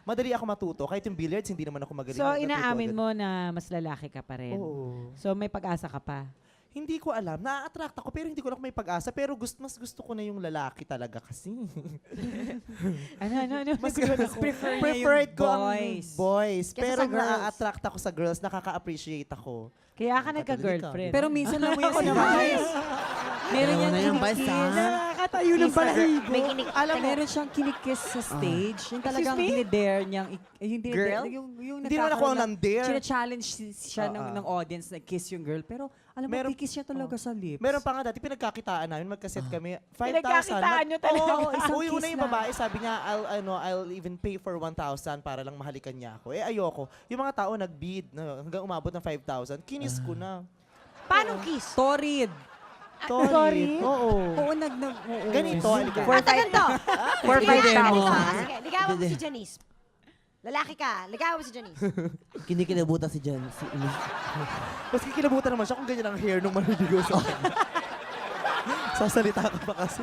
madali ako matuto. Kahit yung billiards, hindi naman ako magaling. So, Natuto inaamin agad. mo na mas lalaki ka pa rin. Oo. So, may pag-asa ka pa. Hindi ko alam. Na-attract ako pero hindi ko na may pag-asa. Pero mas gusto ko na yung lalaki talaga kasi. Ano? Mas Prefer niya yung preferred ko ang boys. boys. Kesa Pero sa girls. na-attract ako sa girls. Nakaka-appreciate ako. Kaya ka Katulad nagka-girlfriend. Pero minsan lang mo yan si Vice. Meron Ayaw na yung niyang Vice, ha? kinikiss. Nakakatayo ng balahibo. May kinik... Alam, meron siyang kinikiss sa stage. Yung talagang me? dinidare niyang, yung dinidare, Girl? yung Hindi naman ako nagkakaroon ng- nandare. Sina-challenge siya Oo. ng audience na kiss yung girl. Pero alam mo, kikiss siya talaga sa lips. Meron pa nga dati, pinagkakitaan namin, magkaset kami. 5,000. Pinagkakitaan nyo talaga. Oo, Isang uy, una kiss yung lang. babae, sabi niya, I'll even pay for 1,000 para lang mahalikan niya ako. Eh, ayoko. Yung mga tao nag-bid, hanggang umabot ng 5,000, kinis ko na. Paano kiss? Torrid. Sorry. Oo. Oo, oo. Ganito, halika. At ganito. For Ligawan 5,000. mo. Sige, ligawan mo si Janice. Lalaki ka, ligawan mo si Janice. Kinikilabutan si Jan. Mas kikilabutan naman siya kung ganyan ang hair nung maniligaw sa akin. Sasalita ka pa kasi.